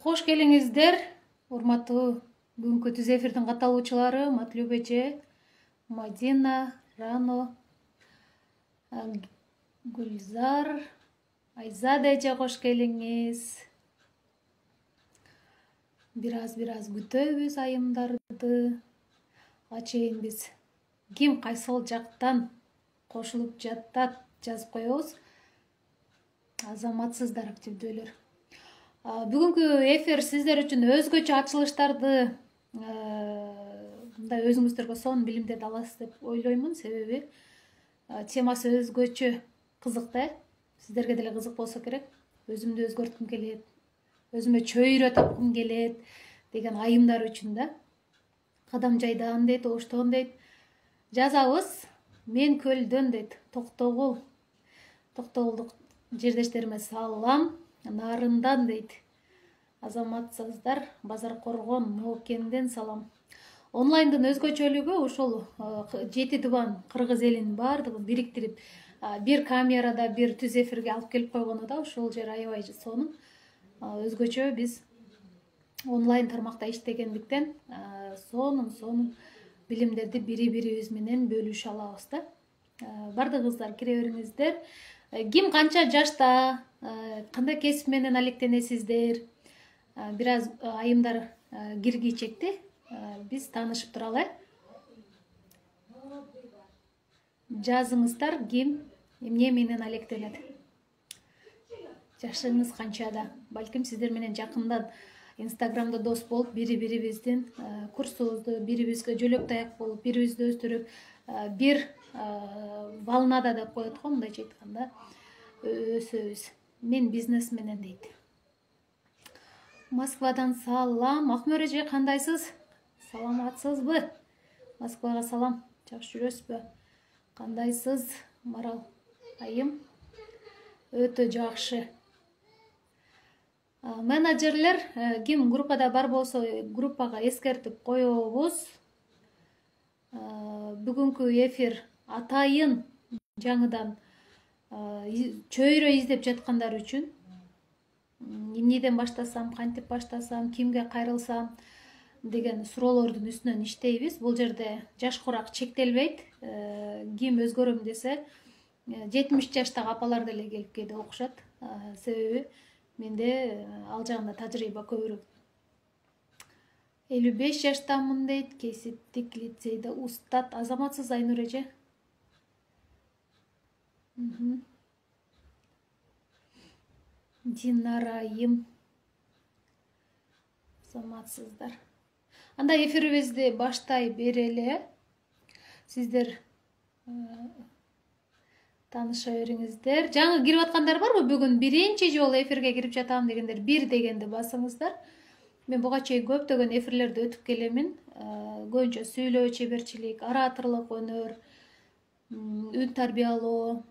Кош келиңиздер, урматтуу бүгүнкү түз эфирдин катталуучулары Матлюб эже, Мадина, Рано, Гүлзар, Айзада эже кош келиңиз. Бир аз күтөбүз айымдарды. Ага чейин биз ким кайсыл жактан кошулуп жатат жазып коебуз. Азаматсыздар, активдүүлөр. Бүгүнкү эфир сиздер үчүн өзгөчө ачылыштарды мындай өзүңүздөргө сонун билимдерди аласыз деп ойлоймун. Себеби темасы өзгөчө кызык да. Сиздерге деле кызык болсо керек. Өзүмдү өзгөрткүм келет, өзүмө чөйрө тапкым келет деген айымдар үчүн да. Кадам жайдан дейт, оштон дейт. Жазабыз. Мен көлдөн дейт. Токтогулдук жердештериме салам. Нарындан дейт. Азаматсыздар, Базар Коргон, Ноокенден салам. Онлайндын өзгөчөлүгү ушул 7 дубан кыргыз элин бардыгын бириктирип, бир камерада бир түз эфирге алып келип койгону да, ушул жер аябай сонун. Өзгөчө биз онлайн тармакта иштегендиктен сонун билимдерди бири-бирибиз менен бөлүшө алабыз да. Бардыгыңыздар кире бериңиздер. Ким канча жашта, кандай кесип менен алектенесиздер? Бир аз айымдар киргий чекти. Биз таанышып туралы. Жазыңыздар, ким эмне менен алектенет? Жашыңыз канчада? Балким сиздер менен жакындан Инстаграмда дос болуп, бири-бирибиздин курсубузду, бирибизге жөлөк таяк болуп, бирибизди өстүрүп, бир волнада деп коет го, мындайча айтканда, өсөбүз. Мен бизнес менен дейт. Москвадан салам. Акмөр эже, кандайсыз? Саламатсызбы? Москвага салам. Жакшы жүрөсүзбү? Кандайсыз, Марал айым? Өтө жакшы. Менеджерлер, ким группада бар болсо, группага эскертип коебуз. Бүгүнкү эфир атайын жаңыдан чөйрө издеп жаткандар үчүн. Эмнеден баштасам, кантип баштасам, кимге кайрылсам деген суроолордун үстүнөн иштейбиз. Бул жерде жаш курак чектелбейт. Ким өзгөрөм десе, 70 жаштагы апалар деле келип кээде окушат. Себеби менде ал жагында тажрыйба көбүрөөк. 55 жаштамын дейт, кесиптик лицейде устат. Азаматсыз Айнур эже? Динарайым. Азаматсыздар. Анда эфирибизди баштай берели. Сиздер тааныша бериңиздер. Жаңы кирип аткандар барбы? Бүгүн биринчи жолу эфирге кирип жатам дегендер бир дегенди басыңыздар. Мен буга чейин көптөгөн эфирлерди өтүп келемин. Көбүнчө сүйлөө чеберчилик, ораторлук өнөр, үн тарбиялоо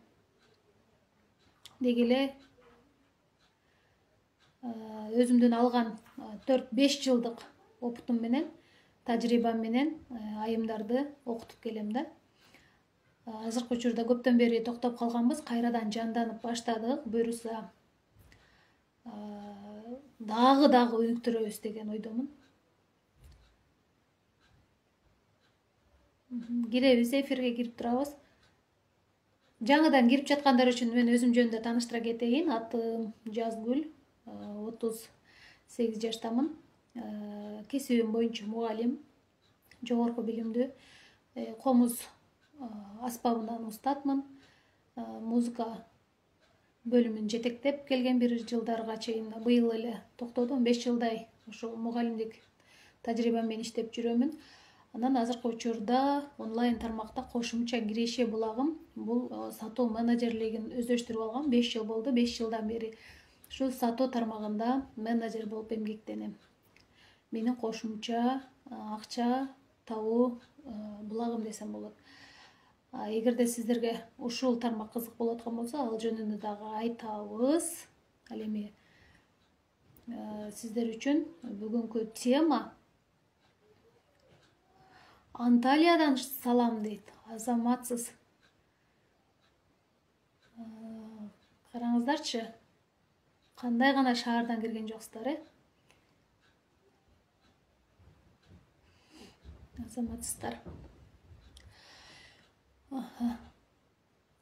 дегеле өзүмдүн алган 4-5 жылдык опытым менен, тажрыйбам менен айымдарды окутуп келем да. Азыркы учурда көптөн бери токтоп калганбыз, кайрадан жанданып баштадык. Буюрса дагы өнүктүрөбүз деген ойдомун. Киребиз, эфирге кирип турабыз. Жаңыдан кирип жаткандар үчүн мен өзүм жөнүндө тааныштыра кетейин. Атым Жазгүл, 38 жаштамын. Кесибим боюнча мугалим, жогорку билимдүү, комуз аспабынан устатмын. Музыка бөлүмүн жетектеп келген бир жылдарга чейин, быйыл эле токтодум. 5 жылдай ошол мугалимдик тажрыйбам менен иштеп жүрөмүн. Анан азыркы учурда онлайн тармакта кошумча киреше булагым. Бул сатуу менеджерлигин өздөштүрүп алгам. 5 жыл болду. 5 жылдан бери ушул сатуу тармагында менеджер болуп эмгектенем. Менин кошумча акча табуу булагым десем болот. Эгерде сиздерге ушул тармак кызык болуп аткан болсо, ал жөнүндө дагы айтабыз. Ал эми сиздер үчүн бүгүнкү тема Анталиядан салам дейт. Азаматсыз. Караңыздарчы, кандай гана шаардан кирген жоксуздар, азаматсыздар.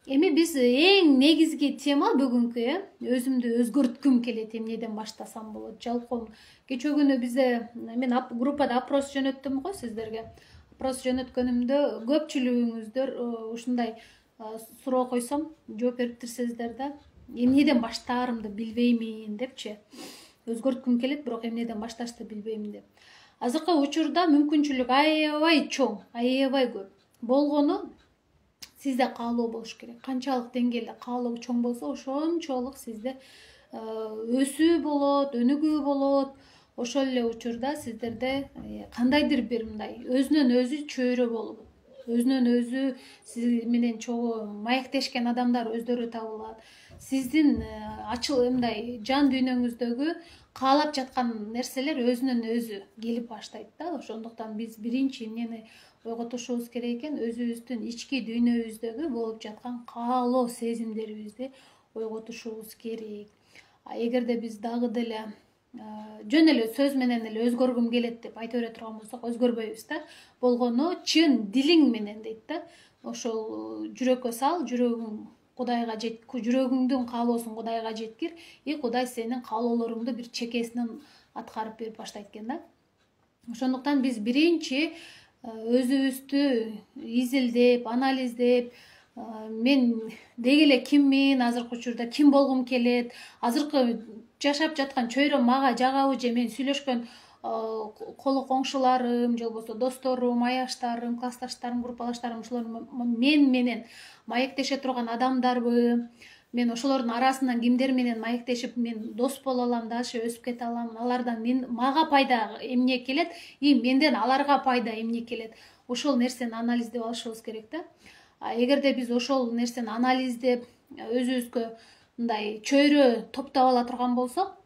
Эми биз эң негизги тема бүгүнкү өзүмдү өзгөрткүм келет, эмнеден баштасам болот. Жалпы кечээ күнү бизде мен группада опрос жөнөттүм го сиздерге. Опрос жөнөткөнүмдө көпчүлүгүңүздөр ушундай суроо койсом жооп бериптирсиздер да. Эмнеден баштаарымды билбеймин депчи. Өзгөрткүм келет, бирок эмнеден башташты билбейм деп. Азыркы учурда мүмкүнчүлүк аябай чоң, аябай көп. Болгону сизде каалоо болуш керек. Канчалык деңгээлде каалоо чоң болсо, ошончолук сизде өсүү болот, өнүгүү болот. Ошол эле учурда сиздерде кандайдыр бир мындай өзүнөн өзү чөйрө болуп, өзүнөн өзү сиз менен чогуу маектешкен адамдар өздөрү табылат. Сиздин мындай жан дүйнөңүздөгү каалап жаткан нерселер өзүнөн өзү келип баштайт да. Ошондуктан биз биринчи эмнени ойготушубуз керек экен, өзүбүздүн ички дүйнөбүздөгү болуп жаткан каалоо сезимдерибизди ойготушубуз керек. Эгерде биз дагы деле жөн эле сөз менен эле өзгөргүм келет деп айта бере турган болсок, өзгөрбөйбүз да. Болгону чын дилиң менен дейт да. Ошол жүрөккө сал, жүрөгүң Кудайга жүрөгүңдүн каалоосун Кудайга жеткир, Кудай сенин каалоолоруңду бир чекесинен аткарып берип баштайт экен да. Ошондуктан биз биринчи өзүбүздү изилдеп, анализдеп, мен деги эле киммин, азыркы учурда ким болгум келет, азыркы жашап жаткан чөйрөм мага жагабы же мен сүйлөшкөн колу коңшуларым, же болбосо досторум, аяштарым, классташтарым, группалаштарым ошолор мен менен маектеше турган адамдарбы, мен ошолордун арасынан кимдер менен маектешип мен дос боло алам, дальше өсүп кете алам, алардан мага пайда эмне келет, менден аларга пайда эмне келет. Ошол нерсени анализдеп алышыбыз керек да. Эгерде биз ошол нерсени анализдеп өзүбүзгө мындай чөйрө топтоп ала турган болсок,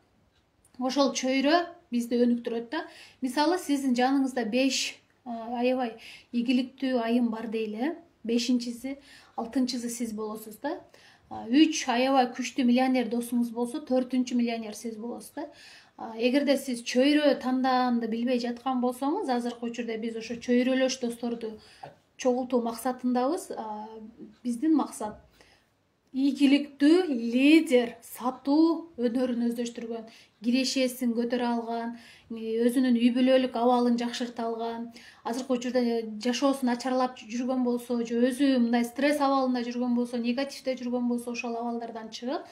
ошол чөйрө бизди өнүктүрөт да. Мисалы, сиздин жаныңызда 5 аябай ийгиликтүү айым бар дейли, 5-чиси, 6-чысы сиз болосуз да. 3 аябай күчтүү миллионер досуңуз болсо, 4-чү миллионер сиз болосуз да. Эгерде сиз чөйрө тандаганды билбей жаткан болсоңуз, азыркы учурда биз ошо чөйрөлөш досторду чогултуу максатындабыз. Биздин максат ийгиликтүү лидер, сатуу өнөрүн өздөштүргөн, кирешесин көтөрө алган, өзүнүн үй бүлөлүк абалын жакшырта алган, азыркы учурда жашоосун начарлап жүргөн болсо, же өзү мындай стресс абалында жүргөн болсо, негативде жүргөн болсо, ошол абалдардан чыгып,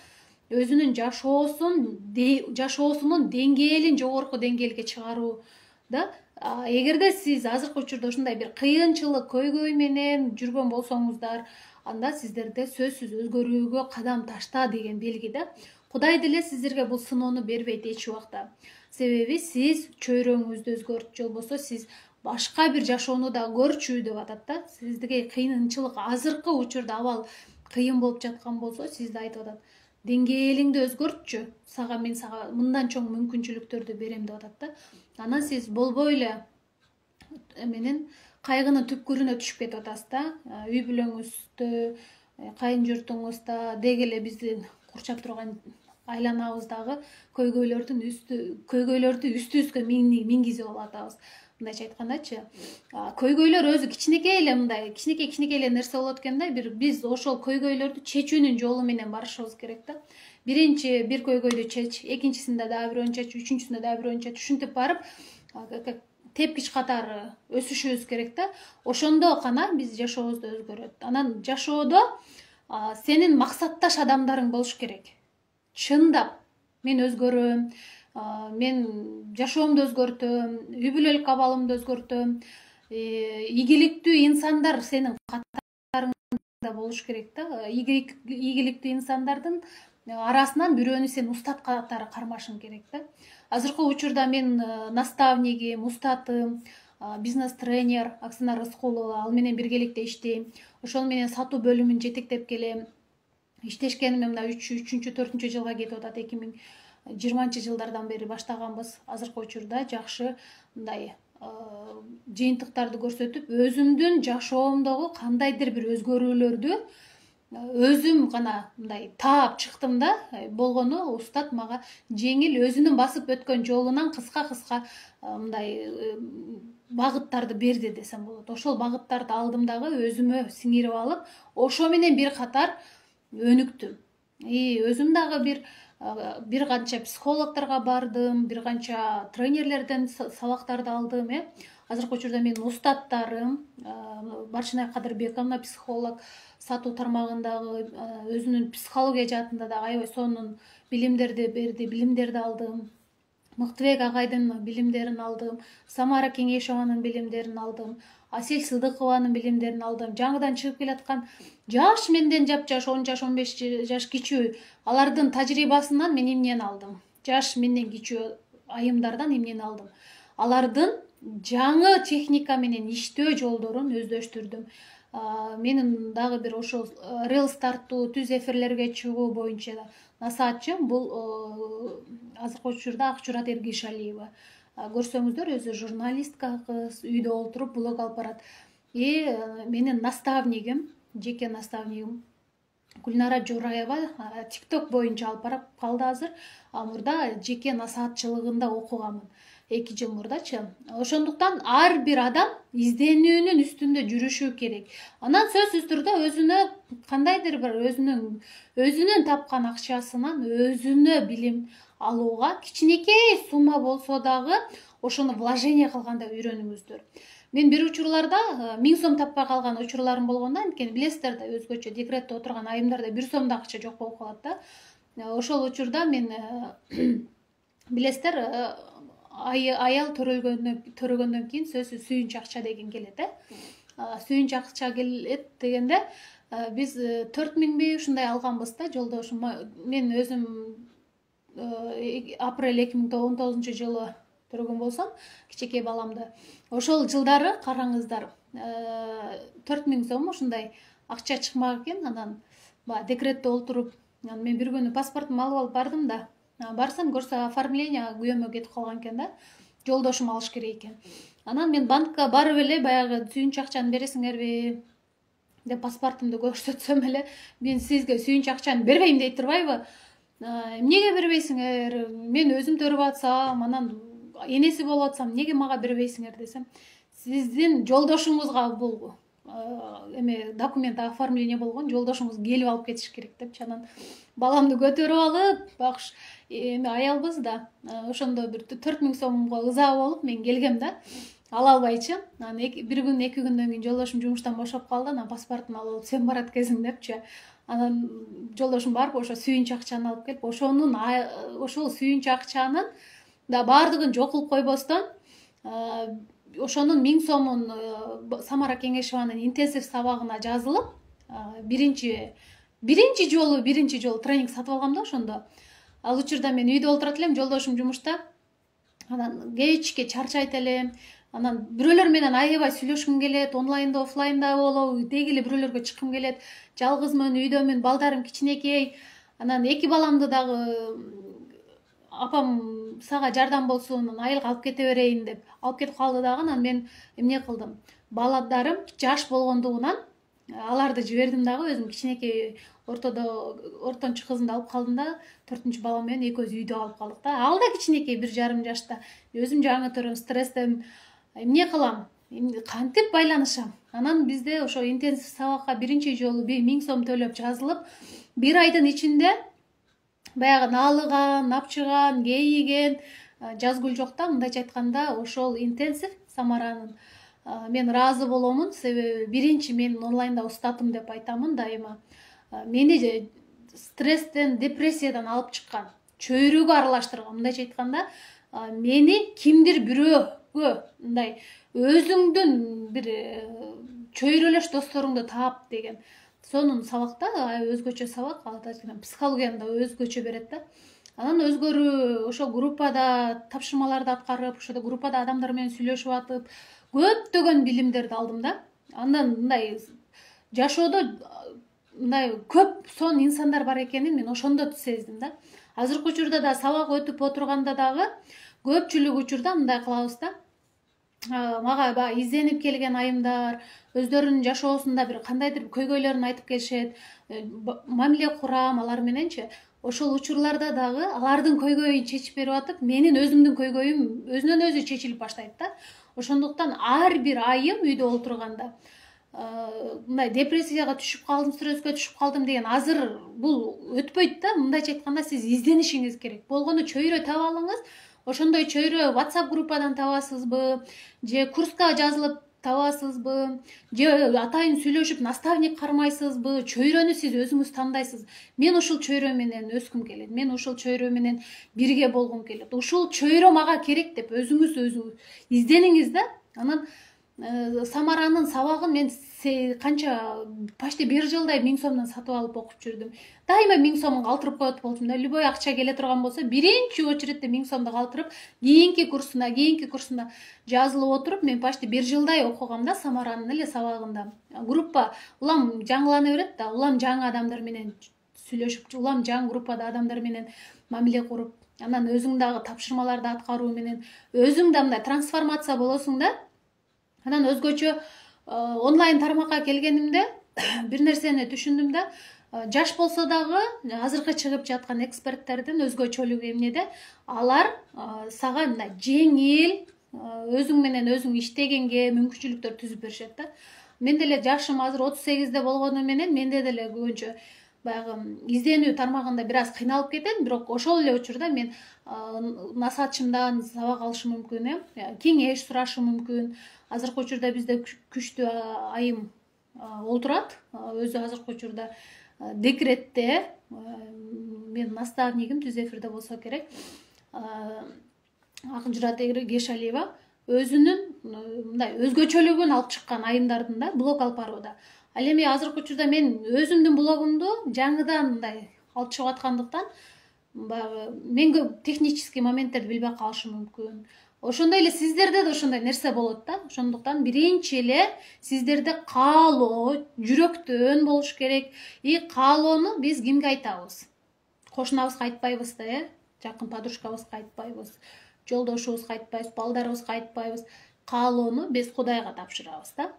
өзүнүн жашоосунун деңгээлин жогорку деңгээлге чыгаруу да. Эгерде сиз азыркы учурда ушундай бир кыйынчылык, көйгөй менен жүргөн болсоңуздар, анда сиздерде сөзсүз өзгөрүүгө кадам ташта деген белги да. Кудай деле сиздерге бул сыноону бербейт эч убакта. Себеби сиз чөйрөңүздү өзгөрт, же болбосо сиз башка бир жашоону да көрчү деп атат да. Сизге кыйынчылык, азыркы учурда абал кыйын болуп жаткан болсо, сизди айтып атат, деңгээлиңди өзгөртчү, мен сага мындан чоң мүмкүнчүлүктөрдү берем деп атат да. Анан сиз болбой эле менен кайгынын түпкүрүнө түшүп кетип атасыз да. Үй бүлөңүздө, кайын журтуңузда, деги эле биздин курчап турган айланабыздагы көйгөйлөрдү үстүбүзгө мингизип алып атабыз. Мындайча айткандачы, көйгөйлөр өзү кичинекей эле мындай кичинекей эле нерсе болот экен да. Биз ошол көйгөйлөрдү чечүүнүн жолу менен барышыбыз керек да. Биринчи бир көйгөйдү чеч, экинчисинде дагы бирөөнү чеч, үчүнчүсүндө дагы бирөөнү чеч, ушинтип барып тепкич катары өсүшүбүз керек да. Ошондо гана биз жашообузду өзгөрөт. Анан жашоодо сенин максатташ адамдарың болуш керек. Чындап мен өзгөрөм, мен жашоомду өзгөртөм, үй бүлөлүк абалымды өзгөртөм, ийгиликтүү инсандар сенин катарыңда болуш керек да. Ийгиликтүү инсандардын арасынан бирөөнү сен устат катары кармашың керек да. Азыркы учурда мен наставнигим, устатым, бизнес-тренер Оксана Рыскулова, ал менен биргеликте иштейм. Ошол менен сатуу бөлүмүн жетектеп келем. Иштешкениме мына 3-4 жылга кетип атат. 2020-жылдардан бери баштаганбыз. Азыркы учурда жакшы мындай жыйынтыктарды көрсөтүп, өзүмдүн жашоомдогу кандайдыр бир өзгөрүүлөрдү өзүм гана мындай таап чыктым да. Болгону устат мага жеңил өзүнүн басып өткөн жолунан кыска мындай багыттарды берди десем болот. Ошол багыттарды алдым дагы өзүмө сиңирип алып, ошо менен бир катар өнүктүм. Өзүм дагы бир канча психологторго бардым, бир канча тренерлерден сабактарды алдым. Азыркы учурда менин устаттарым Баршынай Кадырбековна психолог, сатуу тармагындагы өзүнүн психология жаатында да аябай сонун билимдерди берди, билимдерди алдым. Мыктыбек агайдын билимдерин алдым, Самара Кеңешованын билимдерин алдым, Асель Сыдыкованын билимдерин алдым. Жаңыдан чыгып келаткан жаш, менден жапжаш 10 жаш 15 жаш кичүү, алардын тажрыйбасынан мен эмнени алдым. Жаш менден кичүү айымдардан эмнени алдым. Алардын жаңы техника менен иштөө жолдорун өздөштүрдүм. Менин дагы бир ошол релс тартуу, түз эфирлерге чыгуу боюнча насаатчым бул азыркы учурда Акчурат Эргишалиева. Көрсөңүздөр, өзү журналистка кыз, үйдө олтуруп блог алып барат. Менин наставнигим, жеке наставнигим Гүлнара Жораева TikTok боюнча алып барып калды азыр. Мурда жеке насаатчылыгында окуганмын. 2 жыл мурдачы. Ошондуктан ар бир адам изденүүнүн үстүндө жүрүшү керек. Анан сөзсүз түрдө өзүнө кандайдыр бир өзүнүн тапкан акчасынан өзүнө билим алууга кичинекей сумма болсо дагы ошону вложение кылганда үйрөнүңүздөр. Мен бир учурларда 1000 сом таппай калган учурларым болгондо, анткени билесиздер да, өзгөчө декретте отурган айымдарда 1 сом да акча жок болуп калат да. Ошол учурда мен билесиздер, аял төрөгөндөн кийин сөзсүз сүйүнчү акча деген келет. Сүйүнчү акча келет дегенде биз 4000 ушундай алганбыз да жолдошум. Мен өзүм апрель 2019 жылы төрөгөн болсом, кичекей баламды. Ошол жылдары караңыздар, 4000 сом ушундай акча чыкмак экен. Анан декретте олтуруп, мен бир күнү паспортумду алып бардым да. Барсам, көрсө оформление күйөөмө кетип калган экен да. Жолдошум алыш керек экен. Анан мен банкка барып эле баягы сүйүнчү акчаны бересиңерби деп паспортумду көрсөтсөм эле, мен сизге сүйүнчү акчаны бербейм дейт турбайбы? Эмнеге бербейсиңер? Мен өзүм төрөп атсам, анан энеси болуп атсам, эмнеге мага бербейсиңер десем, сиздин жолдошуңузга бул документ оформление болгон, жолдошуңуз келип алып кетиш керек депчи. Анан баламды көтөрүп алып, бакыш аялбыз да, ошондо бир 4000 сомго ыза болуп мен келгем да, ала албайчы. Анан бир күн 2 күндөн кийин жолдошум жумуштан бошоп калды, анан паспортун алып алып сен барат кезиң депчи. Анан жолдошум барып ошо сүйүнчү акчаны алып келип, ошол сүйүнчү акчанын да бардыгын жок кылып койбостон, ошонун 1000 сомун Самара Кеңешованын интенсив сабагына жазылып, биринчи жолу тренинг сатып алгам да ошондо. Ал учурда мен үйдө олтурат элем, жолдошум жумушта. Анан кечке чарчайт элем. Анан бирөөлөр менен аябай сүйлөшкүм келет, онлайнда, офлайнда болобу, деги эле бирөөлөргө чыккым келет. Жалгызмын, үйдөмүн, балдарым кичинекей. Анан 2 баламды дагы апам сага жардам болсун, айылга алып кете берейин деп алып кетип калды дагы. Анан мен эмне кылдым? Балдарым жаш болгондугунан аларды жибердим дагы, өзүм кичинекей ортончу кызымды алып калдым да, 4-чү балам менен экөөбүз үйдө калып калдык да. Ал да кичинекей 1,5 жашта. Өзүм жаңы төрөм, стресстем. Эмне кылам? Кантип байланышам? Анан бизде ошо интенсив сабакка биринчи жолу 1000 сом төлөп жазылып, 1 айдын ичинде баягы налыган, напчыган, кейиген, жазгүл жок да. Мындайча айтканда, ошол интенсив Самаранын мен ыраазы боломун, себеби биринчи мен онлайнда устатым деп айтамын дайыма. Мени стресстен, депрессиядан алып чыккан, чөйрөгө аралаштырган. Мындайча айтканда, мени кимдир бирөөгө мындай өзүңдүн бир чөйрөлөш досторуңду таап деген. Сонун сабакта, өзгөчө сабак, психологияны да өзгөчө берет да. Анан өзгөрүү, ошо группада тапшырмаларды аткарып, ошо группада адамдар менен сүйлөшүп атып, көптөгөн билимдерди алдым да. Андан мындай жашоодо мындай көп сон инсандар бар экенин мен ошондо сездим да. Азыркы учурда да сабак өтүп отурганда дагы көпчүлүк учурда мындай кылабыз да. Мага изденип келген айымдар өздөрүнүн жашоосунда бир кандайдыр көйгөйлөрүн айтып келишет, мамиле курам алар мененчи. Ошол учурларда дагы алардын көйгөйүн чечип берип атып, менин өзүмдүн көйгөйүм өзүнөн өзү чечилип баштайт да. Ошондуктан ар бир айым үйдө отурганда мындай депрессияга түшүп калдым, стресска түшүп калдым деген азыр бул өтпөйт да. Мындайча айтканда сиз изденишиңиз керек. Болгону чөйрө таба алыңыз. Ошондой чөйрө WhatsApp группадан табасызбы, же курска жазылып табасызбы, же атайын сүйлөшүп наставник кармайсызбы, чөйрөнү сиз өзүңүз тандайсыз. Мен ушул чөйрө менен өскүм келет, мен ушул чөйрө менен бирге болгум келет, ушул чөйрө мага керек деп өзүңүз издениңиз да. Анан Самаранын сабагын мен канча почти 1 жылдай 1000 сомдон сатып алып окуп жүрдүм. Дайыма 1000 сомун калтырып коет болчумун да. Любой акча келе турган болсо, биринчи очередте 1000 сомду калтырып, кийинки курсуна жазылып отуруп, мен почти 1 жылдай окугам да Самаранын эле сабагында. Группа улам жаңылана берет да, улам жаңы адамдар менен сүйлөшүп, улам жаңы группада адамдар менен мамиле куруп, анан өзүң дагы тапшырмаларды аткаруу менен өзүң да мындай трансформация болосуң да. Анан өзгөчө онлайн тармакка келгенимде бир нерсени түшүндүм да. Жаш болсо дагы азыркы чыгып жаткан эксперттердин өзгөчөлүгү эмнеде? Алар сага мындай жеңил, өзүң менен өзүң иштегенге мүмкүнчүлүктөр түзүп беришет да. Мен деле жашым азыр 38де болгону менен менде деле көбүнчө баягы изденүү тармагында бир аз кыйналып кетем, бирок ошол эле учурда мен насаатчымдан сабак алышым мүмкүн, кеңеш сурашым мүмкүн. Азыркы учурда бизде күчтүү айым олтурат. Өзү азыркы учурда декретте. Мен наставнигим түз эфирде болсо керек. Акынжурат Гешалиева өзүнүн мындай өзгөчөлүгүн алып чыккан айымдардын да блог алып барууда. Ал эми азыркы учурда мен өзүмдүн блогумду жаңыдан мындай алып чыгып аткандыктан баягы мен көп технический моменттерди билбей калышым мүмкүн. Ошондой эле сиздерде да ошондой нерсе болот да. Ошондуктан биринчи эле сиздерде каалоо жүрөктөн болуш керек. Каалоону биз кимге айтабыз? Кошунабызга айтпайбыз да, жакын подружкабызга айтпайбыз, жолдошубузга айтпайбыз, балдарыбызга айтпайбыз. Каалоону биз Кудайга тапшырабыз да.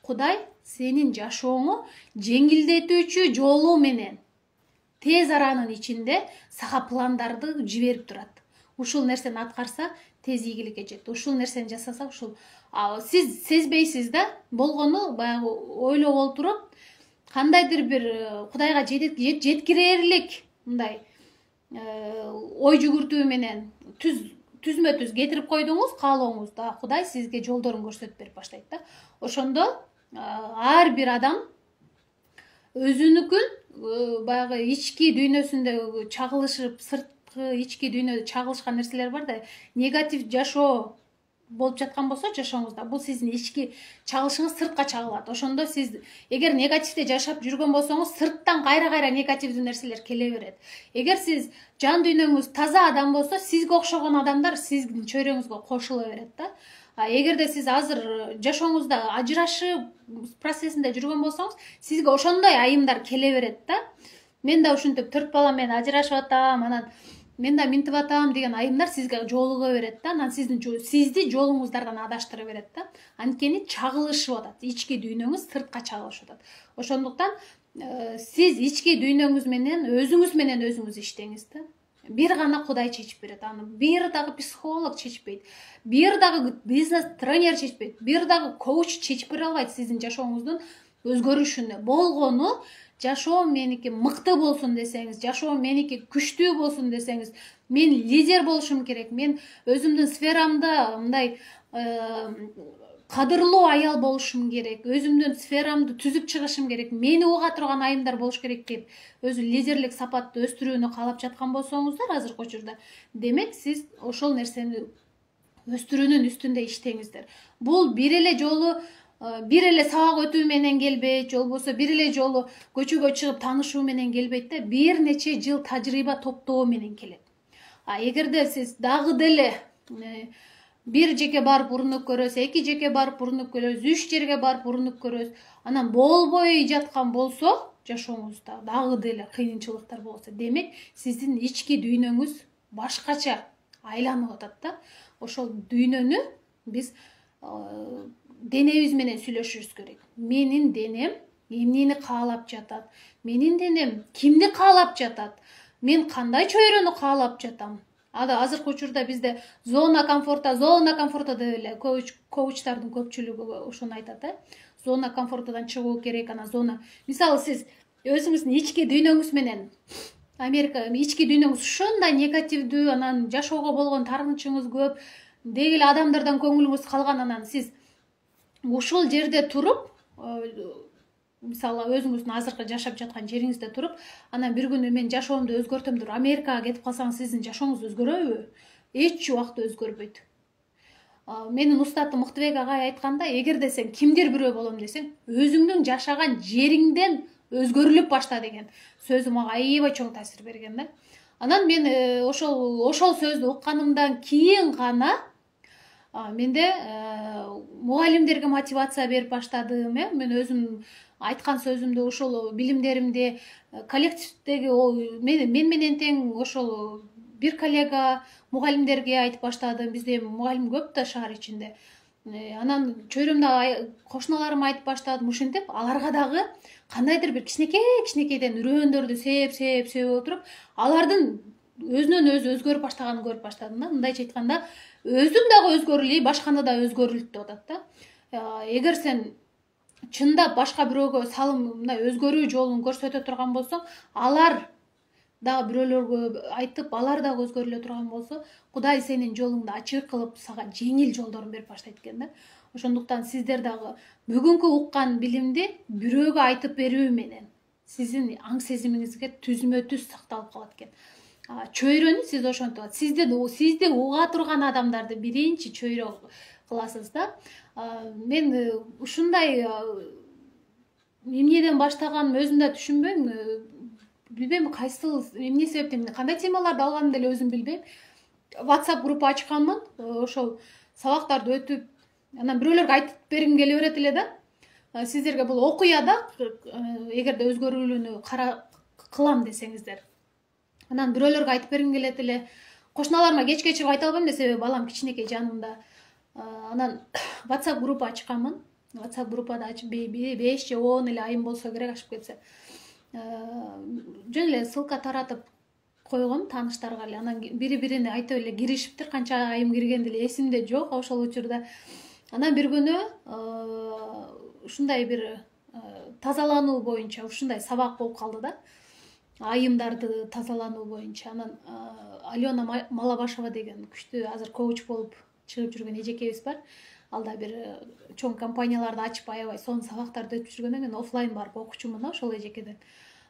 Кудай сенин жашооңу жеңилдетүүчү жолу менен тез аранын ичинде сага пландарды жиберип турат. Ушул нерсени аткарса тез ийгиликке жетет. Ушул нерсени жасаса ушул сиз сезбейсиз да. Болгону баягы ойлоп олтуруп, кандайдыр бир Кудайга жеткирерлик мындай ой жүгүртүү менен түзмө түз кетирип койдуңуз каалооңузду, Кудай сизге жолдорун көрсөтүп берип баштайт да. Ошондо ар бир адам өзүнүкүн баягы ички дүйнөсүндө чагылышып, сырткы ички дүйнөдө чагылышкан нерселер бар да, негатив жашоо болуп жаткан болсо жашооңузда, бул сиздин ички чагылышыңыз сыртка чагылат. Ошондо сиз эгер негативде жашап жүргөн болсоңуз, сырттан кайра негативдүү нерселер келе берет. Эгер сиз жан дүйнөңүз таза адам болсо, сизге окшогон адамдар сиздин чөйрөңүзгө кошула берет да. Эгерде сиз азыр жашооңузда ажырашуу процессинде жүргөн болсоңуз, сизге ошондой айымдар келе берет да. Мен да ушинтип 4 бала менен ажырашып атам, анан мен да минтип атам деген айымдар сизге жолуга берет да. Анан сизди жолуңуздардан адаштыра берет да. Анткени чагылышып атат, ички дүйнөңүз сыртка чагылышып атат. Ошондуктан сиз ички дүйнөңүз менен өзүңүз иштеңиз да. Бир гана Кудай чечип берет аны. Бир дагы психолог чечпейт. Бир дагы бизнес тренер чечпейт. Бир дагы коуч чечип бере албайт сиздин жашооңуздун өзгөрүшүнө. Болгону жашоо меники мыкты болсун десеңиз, жашоо меники күчтүү болсун десеңиз, мен лидер болушум керек, мен өзүмдүн сферамда мындай кадырлуу аял болушум керек, өзүмдүн сферамды түзүп чыгышым керек, мени уга турган айымдар болуш керек деп өзү лидерлик сапатты өстүрүүнү каалап жаткан болсоңуздар азыркы учурда, демек сиз ошол нерсени өстүрүүнүн үстүндө иштеңиздер. Бул бир эле жолу бир эле сабак өтүү менен келбейт, же болбосо бир эле жолу көчөгө чыгып таанышуу менен келбейт да, бир нече жыл тажрыйба топтоо менен келет. Эгерде сиз дагы деле бир жеке барып урунуп көрөсүз, 2 жеке барып урунуп көрөсүз, 3 жерге барып урунуп көрөсүз, анан болбой жаткан болсо, жашооңузда дагы деле кыйынчылыктар болсо, демек сиздин ички дүйнөңүз башкача айланып атат да. Ошол дүйнөнү биз денебиз менен сүйлөшүшүбүз керек. Менин денем эмнени каалап жатат? Менин денем кимди каалап жатат? Мен кандай чөйрөнү каалап жатам? Азыркы учурда бизде зона комфорта деп эле коучтардын көпчүлүгү ошону айтат зона комфортадан чыгуу керек. Зона, мисалы сиз өзүңүздүн ички дүйнөңүз менен Америка ички дүйнөңүз ушундай негативдүү, анан жашоого болгон таарынычыңыз көп, деги эле адамдардан көңүлүңүз калган, анан сиз ушул жерде туруп, мисалы өзүңүздүн азыркы жашап жаткан жериңизде туруп, анан бир күнү мен жашоомду өзгөртөм деп Америкага кетип калсаңыз, сиздин жашооңуз өзгөрөбү? Эч убакта өзгөрбөйт. Менин устатым Мыктыбек агай айтканда, эгерде сен кимдир бирөө болом десең, өзүңдүн жашаган жериңден өзгөрүлүп башта деген сөзү мага аябай чоң таасир берген да. Анан мен ошол сөздү укканымдан кийин гана менде мугалимдерге мотивация берип баштадым. Мен өзүм айткан сөзүмдү, ошол билимдеримди коллективдеги мен менен тең ошол бир коллега мугалимдерге айтып баштадым. Бизде мугалим көп да шаар ичинде. Анан чөйрөм дагы кошуналарыма айтып баштадым. Ошентип аларга дагы кандайдыр бир кичинекейден үрөөндөрдү сээп отуруп, алардын өзүнөн өзү өзгөрүп баштаганын көрүп баштадым да. Мындайча айтканда, өзүм дагы өзгөрүлөй, башканы да өзгөрүлт деп атат да. Эгер сен чындап башка бирөөгө салым, мындай өзгөрүү жолун көрсөтө турган болсоң, алар дагы бирөөлөргө айтып, алар дагы өзгөрүлө турган болсо, Кудай сенин жолуңду ачык кылып, сага жеңил жолдорун берип баштайт экен да. Ошондуктан сиздер дагы бүгүнкү уккан билимди бирөөгө айтып берүү менен сиздин аң сезимиңизге түзмө түз сакталып калат экен. Чөйрөнү сиз ошентип, сизди уга турган адамдарды биринчи чөйрө кыласыз да. Мен ушундай эмнеден баштаганын өзүм да түшүнбөйм. Билбейм кайсыл эмне себептен, кандай темаларды алганымды деле өзүм билбейм. WhatsApp группа ачканмын, ошол сабактарды өтүп, анан бирөөлөргө айтып бергим келе берет эле да. Сиздерге бул окуя да, эгерде өзгөрүүнү кылам десеңиздер. Анан бирөөлөргө айтып бергим келет эле. Кошуналарыма кечке чыгып айта албайм да, себеби балам кичинекей жанымда. Анан WhatsApp группа ачканмын. WhatsApp группада ачып 5 же 10 эле айым болсо керек ашып кетсе. Жөн эле ссылка таратып койгом тааныштарга эле. Анан бири-бирине айтып эле киришиптир, канча айым киргенди эле эсимде жок ошол учурда. Анан бир күнү ушундай бир тазалануу боюнча ушундай сабак болуп калды да. Айымдарды тазалануу боюнча. Анан Алена Малабашева деген күчтүү азыр коуч болуп чыгып жүргөн эжекебиз бар. Ал да бир чоң компанияларды ачып аябай сонун сабактарды өтүп жүргөндөн мен офлайн барып окучумун ошол эжекеден.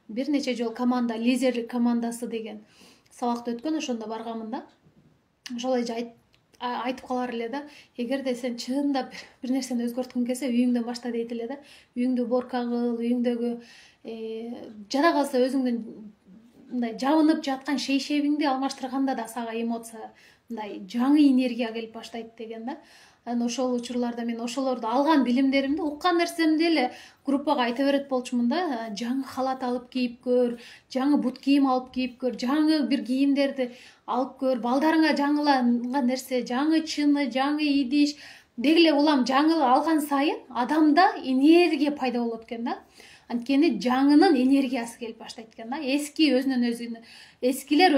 Бир нече жол команда, лидерлик командасы деген сабакты өткөн, ошондо барганмын да. Ошол эже айтып калар эле да, эгерде сен чындап бир нерсени өзгөрткүң келсе, үйүңдөн башта дейт эле да. Үйүңдү уборка кыл, үйүңдөгү жада калса өзүңдүн мындай жабынып жаткан шейшебиңди алмаштырганда да сага эмоция, мындай жаңы энергия келип баштайт деген да. Анан ошол учурларда мен ошолорду алган билимдеримди, уккан нерсемди эле группага айта берет болчумун да. Жаңы халат алып кийип көр, жаңы бут кийим алып кийип көр, жаңы бир кийимдерди алып көр, балдарыңа жаңыланган нерсе, жаңы чыны, жаңы идиш, деги эле улам жаңы алган сайын адамда энергия пайда болот экен да. Анткени жаңынын энергиясы келип баштайт экен да. Эскилер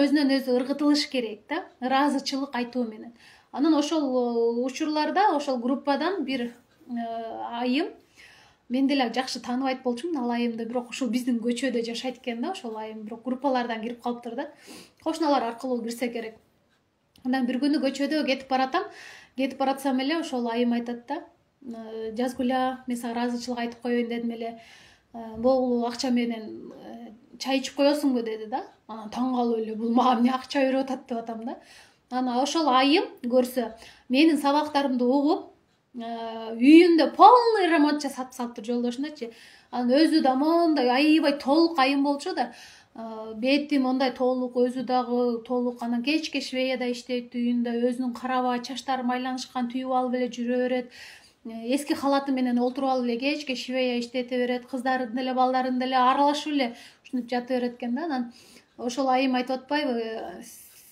өзүнөн өзү ыргытылыш керек да, ыраазычылык айтуу менен. Анан ошол учурларда, ошол группадан бир айым, мен деле жакшы тааныбайт болчумун ал айымды, бирок ошол биздин көчөдө жашайт экен да, ошол айым, бирок группалардан кирип калыптыр да. Кошуналар аркылуу кирсе керек. Анан бир күнү көчөдө кетип баратсам эле ошол айым айтат да, Жазгүля, мен сага ыраазычылык айтып коеюн дедим эле. Могул акча менен чай ичип коесуңбу деди да. Анан таң калып эле, бул мага эмне акча берип атат деп атам да. Анан ошол айым көрсө, менин сабактарымды угуп, үйүндө полный ремонт жасатып салыптыр жолдошундачы. Анан өзү да мондай аябай толук айым болчу да. Бети мондай толук, өзү дагы толук. Анан кечке швеяда иштейт үйүндө, өзүнүн карабай чачтары майланышкан түйүп алып эле жүрө берет. Эски халаты менен олтуруп алып эле кечке швея иштете берет. Кыздарын деле, балдарын деле аралашып эле ушинтип жата берет экен да. Анан ошол айым айтып атпайбы,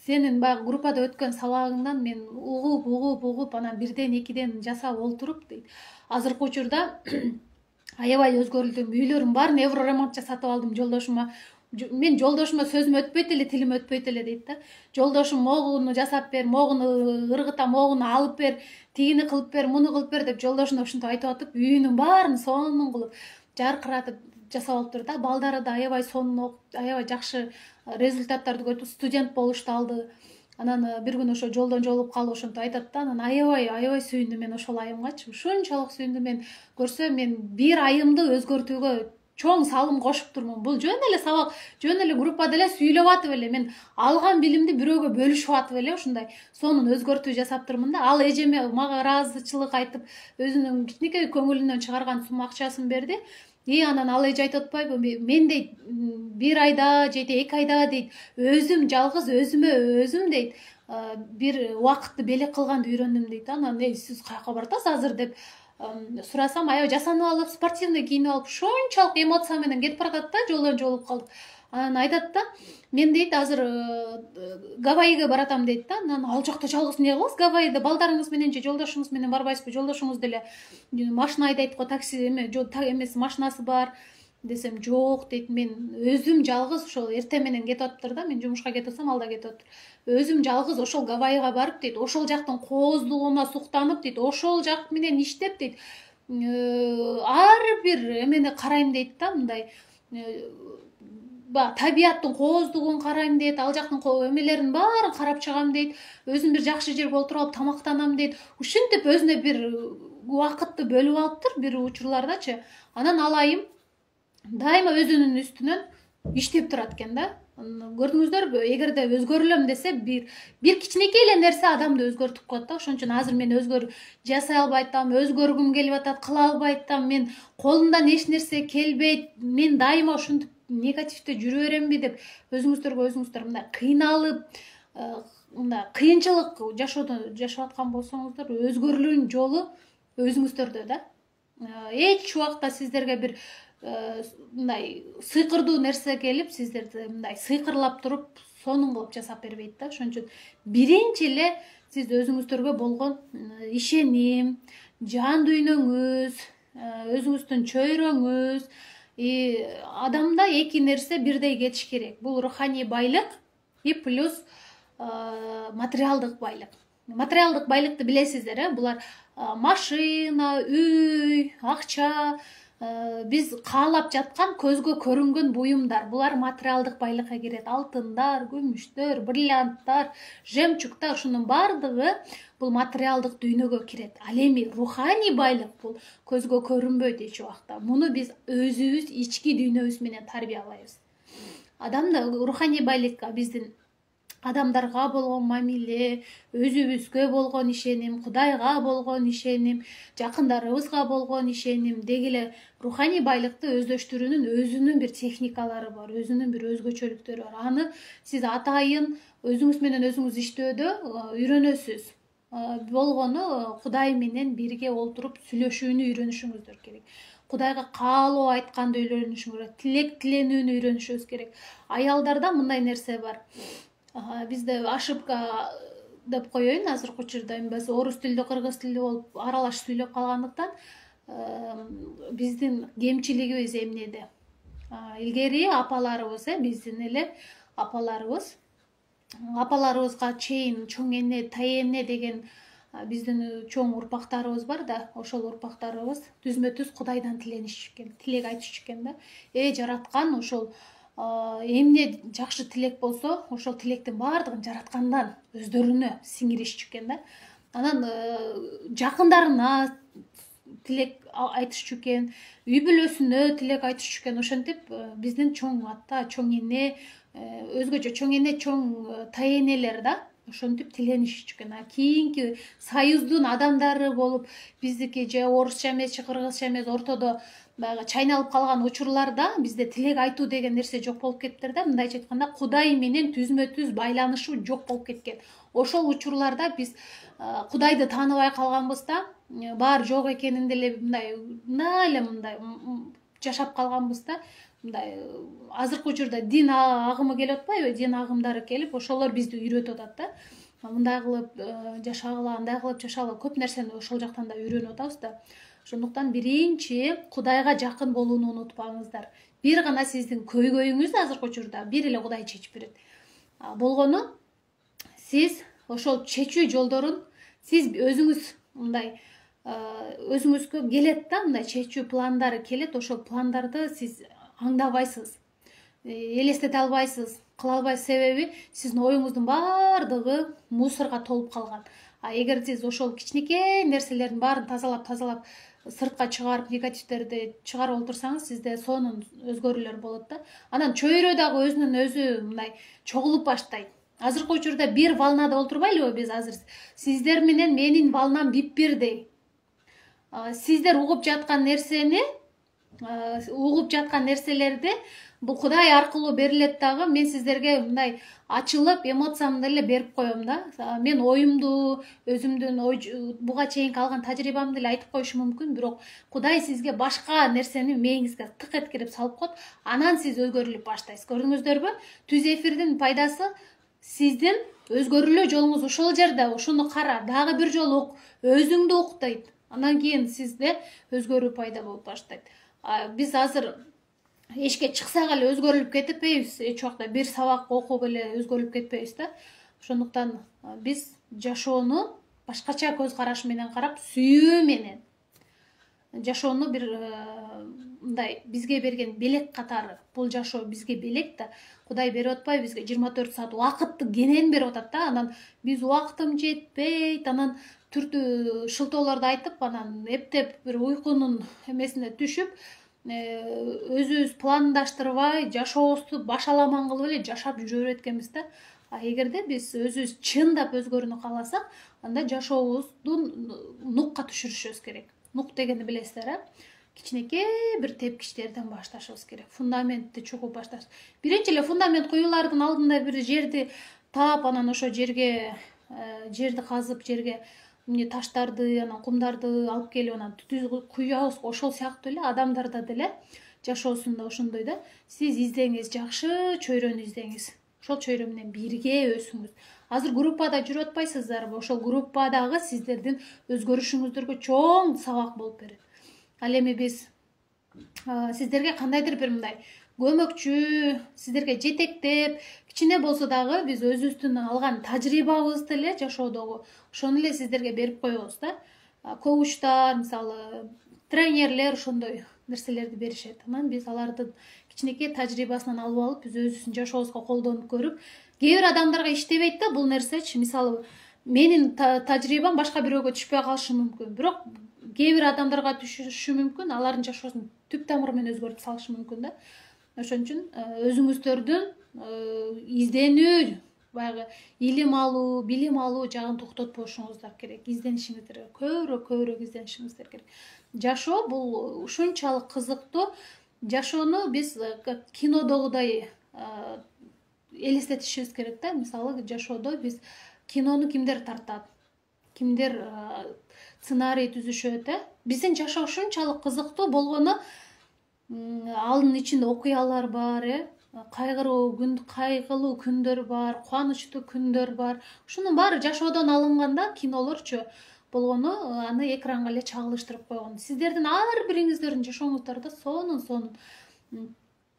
сенин баягы группада өткөн сабагыңдан мен угуп, анан бирден экиден жасап олтуруп дейт. Азыркы учурда аябай өзгөрүлдүм. Үйлөрүм баарын евроремонт жасатып алдым жолдошума. мен жолдошума сөзүм өтпөйт эле, тилим өтпөйт эле дейт да. Жолдошум могуну жасап бер, могуну ыргыта, могуну алып бер, тигини кылып бер, муну кылып бер деп жолдошуна ушинтип айтып атып, үйүнүн баарын сонун кылып жаркыратып жасап алыптыр да. Балдары да аябай сонун окуп, аябай жакшы результаттарды көрүп, студент болушту алды. Анан бир күнү ошо жолдон жолугуп калып ошентип айтат да. Анан аябай сүйүндүм мен ошол айымгачы. Ушунчалык сүйүндүм мен. Көрсөм мен бир айымды өзгөртүүгө чоң салым кошуп турмун. Бул жөн эле сабак, жөн эле группада эле сүйлөп атып эле мен алган билимди бирөөгө бөлүшүп атып эле ушундай сонун өзгөртүү жасап турмун да. Ал эжеме мага ыраазычылык айтып, өзүнүн кичинекей көңүлүнөн чыгарган сум акчасын берди. Анан ал эже айтып атпайбы, мен дейт бир айда же 2 айда дейт өзүм жалгыз өзүмө өзүм дейт бир убакытты белек кылганды үйрөндүм дейт. Анан сиз каяка баратасыз азыр деп сурасам, аябай жасанып алып, спортивный кийинип алып, ушунчалык эмоция менен кетип баратат да, жолдон жолугуп калдык. Анан айтат да, мен дейт азыр Гавайиге баратам дейт да. Анан ал жакта жалгыз эмне кыласыз Гавайиде? Балдарыңыз менен же жолдошуңуз менен барбайсызбы? Жолдошуңуз деле машина айдайт го, такси эмес машинасы бар десем, жок дейт. Мен өзүм жалгыз ошол эртең менен кетип атыптыр да. Мен жумушка кетип атсам, ал да кетип атыптыр. Өзүм жалгыз ошол Гавайига барып дейт, ошол жактын кооздугуна суктанып дейт, ошол жак менен иштеп дейт, ар бир эмени карайм дейт да, мындай табияттын кооздугун карайм дейт, ал жактын эмелерин баарын карап чыгам дейт, өзүм бир жакшы жерге отуруп алып тамактанам дейт. Ушинтип өзүнө бир убакытты бөлүп алыптыр бир учурлардачы. Анан ал айым дайыма өзүнүн үстүнөн иштеп турат экен да. Көрдүңүздөрбү, эгерде өзгөрүлөм десе, бир кичинекей эле нерсе адамды өзгөртүп коет да. Ошон үчүн азыр мен жасай албай атам, өзгөргүм келип атат, кыла албай атам, мен колумдан эч нерсе келбейт, мен дайыма ушинтип негативде жүрө беремби деп өзүңүздөргө өзүңүздөр мындай кыйналып, мындай кыйынчылык жашап аткан болсоңуздар, өзгөрүүнүн жолу өзүңүздөрдө да. Эч убакта сиздерге бир мындай сыйкырдуу нерсе келип, сиздерди мындай сыйкырлап туруп, сонун кылып жасап бербейт да. Ошон үчүн биринчи эле сиз өзүңүздөргө болгон ишеним, жан дүйнөңүз, өзүңүздүн чөйрөңүз, адамда эки нерсе бирдей кетиш керек. Бул руханий байлык и плюс материалдык байлык. Материалдык байлыкты билесиздер, булар машина, үй, акча, биз каалап жаткан көзгө көрүнгөн буюмдар. Булар материалдык байлыкка кирет. Алтындар, күмүштөр, бриллианттар, жемчугтар, ушунун баардыгы бул материалдык дүйнөгө кирет. Ал эми руханий байлык бул көзгө көрүнбөйт эч убакта. Муну биз өзүбүз ички дүйнөбүз менен тарбиялайбыз. Адамда руханий байлыкка биздин адамдарга болгон мамиле, өзүбүзгө болгон ишеним, Кудайга болгон ишеним, жакындарыбызга болгон ишеним деги эле руханий байлыкты өздөштүрүүнүн өзүнүн бир техникалары бар, өзүнүн бир өзгөчөлүктөрү бар. Аны сиз атайын өзүңүз менен өзүңүз иштөөдө үйрөнөсүз. Болгону Кудай менен бирге олтуруп сүйлөшүүнү үйрөнүшүңүздөр керек. Кудайга каалоо айтканды үйрөнүшүңүз керек, тилек тиленүүнү үйрөнүшүңүз керек. Аялдарда мындай нерсе бар. Бизде ошибка деп коеюн азыркы учурда, эмес орус тилдүү, кыргыз тилдүү болуп аралаш сүйлөп калгандыктан биздин кемчилигибиз эмнеде? Илгери апаларыбыз, биздин эле апаларыбызга чейин чоң эне, тай эне деген биздин чоң урпактарыбыз бар да, ошол урпактарыбыз түзмө-түз Кудайдан тиленишчү экен, тилек айтышчу экен да. Жараткан ошол эмне жакшы тилек болсо, ошол тилектин баардыгын жараткандан өздөрүнө сиңиришчү экен да. Анан жакындарына тилек айтышчу экен, үй бүлөсүнө тилек айтышчу экен. Ошентип биздин чоң ата, чоң эне, өзгөчө чоң эне, чоң тай энелер да ошентип тиленишчү экен. Кийинки союздун адамдары болуп, биздики же орусча эмес, же кыргызча эмес, ортодо баягы чайналып калган учурларда бизде тилек айтуу деген нерсе жок болуп кетиптир да. Мындайча айтканда, Кудай менен түзмө-түз байланышуу жок болуп кеткен. Ошол учурларда биз Кудайды тааныбай калганбызда, баары жок экенин деле мындай жашап калганбызда, мындай азыркы учурда дин агымы келип атпайбы? Дин агымдары келип, ошолор бизди үйрөтүп атат да. Мындай кылып жашагыла, андай кылып жашагыла, көп нерсени ошол жактан да үйрөнүп атабыз да. Ошондуктан биринчи Кудайга жакын болууну унутпаңыздар. бир гана сиздин көйгөйүңүз азыркы учурда бир эле Кудай чечип берет. Болгону сиз ошол чечүү жолдорун сиз өзүңүз мындай өзүңүзгө келет да, мындай чечүү пландары келет. Ошол пландарды сиз аңдабайсыз, элестете албайсыз, кыла албайсыз. Себеби сиздин оюңуздун баардыгы мусорго толуп калган. Эгер сиз ошол кичинекей нерселердин баарын тазалап сыртка чыгарып, негативдерди чыгарып отурсаңыз, сизде сонун өзгөрүүлөр болот да. Анан чөйрө дагы өзүнөн өзү мындай чогулуп баштайт. Азыркы учурда бир волнада олтурбайлыбы биз азыр? Сиздер менен менин волнам бип-бирдей. Сиздер угуп жаткан нерсени, угуп жаткан нерселерди бул Кудай аркылуу берилет дагы. Мен сиздерге мындай ачылып, эмоциямды эле берип коем да. Мен оюмду, өзүмдүн буга чейинки алган тажрыйбамды эле айтып коюшум мүмкүн, бирок Кудай сизге башка нерсени мээңизге тык эткирип салып коет. Анан сиз өзгөрүлүп баштайсыз. Көрдүңүздөрбү? Түз эфирдин пайдасы сиздин өзгөрүлүү жолуңуз ошол жерде. Ошону кара, дагы бир жолу ук, өзүңдү ук дейт. Андан кийин сизде өзгөрүү пайда болуп баштайт. Биз азыр эшикке чыксак эле өзгөрүлүп кетпейбиз. Эч убакта бир сабак окуп эле өзгөрүлүп кетпейбиз да. Ошондуктан биз жашоону башкача көз караш менен карап, сүйүү менен жашоону бир мындай бизге берген белек катары. Бул жашоо бизге белек да. Кудай берип атпайбы бизге 24 саат убакытты кенен берип атат да. Анан биз убактым жетпейт, анан түрдүү шылтоолорду айтып, анан эптеп бир уйкунун эмесине түшүп, өзүбүз пландаштырбай, жашообузду башаламан кылып эле жашап жүрө берет экенбиз да. Эгерде биз өзүбүз чындап өзгөрүүнү кааласак, анда жашообузду нукка түшүрүшүбүз керек. Нук дегенди билесиздер, кичинекей бир тепкичтерден башташыбыз керек. Фундаментти чогуу башташ. Биринчи эле фундамент куюулардын алдында бир жерди таап, анан ошо жерди казып, жерге таштарды, анан кумдарды алып келип, анан куябыз. Ошол сыяктуу эле адамдарда деле жашоосунда ошондой да. Сиз издеңиз, жакшы чөйрөнү издеңиз. Ошол чөйрө менен бирге өсүңүз. Азыр группада жүрүп атпайсыздарбы? Ошол группадагы сиздердин өзгөрүшүңүздөргө чоң сабак болуп берет. Ал эми биз сиздерге кандайдыр бир мындай көмөкчү, сиздерге жетектеп, кичине болсо дагы биз өзүбүздүн алган тажрыйбабызды эле жашоодогу ошону эле сиздерге берип коебуз да. Коучтар, мисалы, тренерлер ошондой нерселерди беришет. Анан биз алардын кичинекей тажрыйбасынан алып алып, биз өзүбүздүн жашообузга колдонуп көрүп, кээ бир адамдарга иштебейт да бул нерсечи. Мисалы, менин тажрыйбам башка бирөөгө түшпөй калышы мүмкүн, бирок кээ бир адамдарга түшүшү мүмкүн, алардын жашоосун түп тамыры менен өзгөртүп салышы мүмкүн да. Ошон үчүн өзүңүздөрдүн изденүү, баягы илим алуу, билим алуу жагын токтотпошуңуздар керек. Изденишиңиздер керек, көбүрөөк изденишиңиздер керек. Жашоо бул ушунчалык кызыктуу. Жашоону биз кинодогудай элестетишибиз керек да. Мисалы, жашоодо биз кинону кимдер тартат, кимдер сценарий түзүшөт, биздин жашоо ушунчалык кызыктуу болгону, анын ичинде окуялар бар, кайгылуу күндөр бар, кубанычтуу күндөр бар. Ушунун баары жашоодон алынган да, кинолорчу болгону аны экранга эле чагылыштырып койгон. Сиздердин ар бириңиздердин жашооңуздарда сонун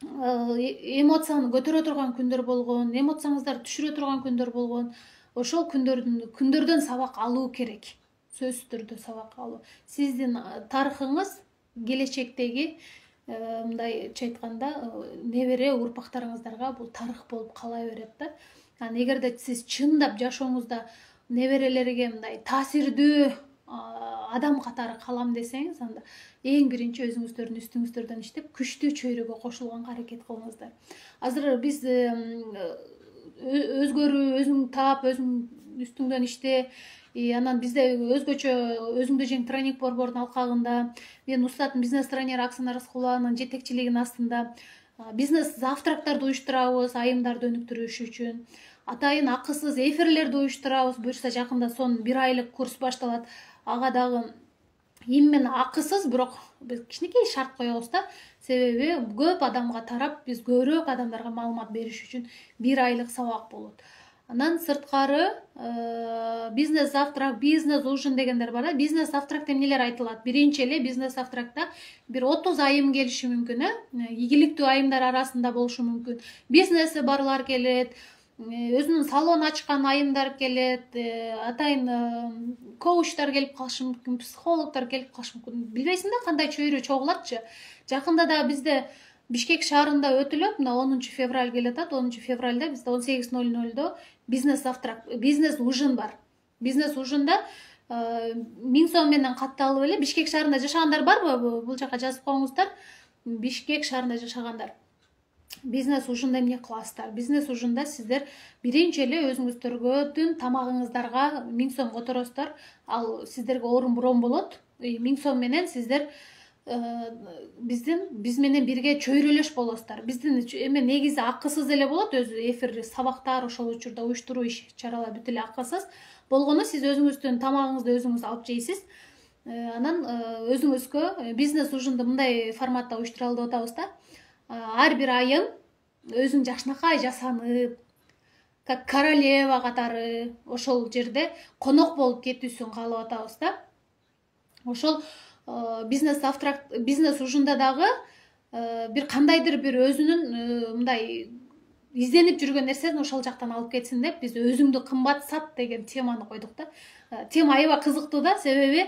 эмоцияны көтөрө турган күндөр болгон, эмоцияңыздарды түшүрө турган күндөр болгон. Ошол күндөрдөн сабак алуу керек. Сөзсүз түрдө сабак алуу. Сиздин тарыхыңыз келечектеги мындайча айтканда небере урпактарыңыздарга бул тарых болуп кала берет да. Анан эгерде сиз чындап жашооңузда неберелерге мындай таасирдүү адам катары калам десеңиз, анда эң биринчи өзүңүздөрдүн үстүңүздөрдөн иштеп, күчтүү чөйрөгө кошулганга аракет кылыңыздар. Азыр биз өзгөрүү, өзүң таап, өзүң үстүңдөн иште. Анан бизде өзгөчө өзүңдү жең тренинг борбордун алкагында, мен Устаттын бизнес тренери Оксана Раскулованын жетекчилигинин астында бизнес завтрактарды уюштурабыз, айымдарды өнүктүрүш үчүн. Атайын акысыз эфирлерди уюштурабыз. Буюрса жакында сонун 1 айлык курс башталат. Ага дагы именно акысыз, бирок биз кичинекей шарт коебуз да. Себеби көп адамга тарап, биз көбүрөөк адамдарга маалымат бериш үчүн 1 айлык сабак болот. Анан сырткары бизнес завтрак, бизнес ужин дегендер бар да. Бизнес завтракта эмнелер айтылат? Биринчи эле бизнес завтракта бир 30 айым келиши мүмкүн, ийгиликтүү айымдар арасында болушу мүмкүн. Бизнеси барлар келет, өзүнүн салон ачкан айымдар келет, атайын коучтар келип калышы мүмкүн, психологдор келип калышы мүмкүн. Билбейсиң да кандай чөйрө чогулатчы. Жакында да бизде Бишкек шаарында өтүлөт, мына 10 февраль келе атат. 10 февралда бизде 18:00 бизнес завтрак, бизнес ужин бар. Бизнес ужинда 1000 сом менен катталып эле Бишкек шаарында жашагандар барбы? Бул жака жазып коюңуздар. Бишкек шаарында жашагандар. Бизнес ужинда эмне кыласыздар? Бизнес ужинда сиздер биринчи эле өзүңүздөргө тамагыңыздарга 1000 сом которосуздар. Ал сиздерге орун бурон болот. 1000 сом менен сиздер биз менен бирге чөйрөлөш болосуздар. Биздин эме негизи акысыз эле болот, өзү эфир сабактар ошол учурда уюштуруу иш-чаралар бүт эле акысыз болгону сиз өзүңүздүн тамагыңызды өзүңүз алып жейсиз. Анан өзүңүзгө бизнес ужинду мындай форматта уюштуралы деп атабыз да. Ар бир айым өзүң жакшынакай жасанып, как королева катары ошол жерде конок болуп кетүүсүн каалап атабыз да. Ошол бизнес завтрак, бизнес ужинда дагы бир кандайдыр бир өзүнүн мындай изденип жүргөн нерсесин ошол жактан алып кетсин деп биз өзүңдү кымбат сат деген теманы койдук да. Тема аябай кызыктуу да, себеби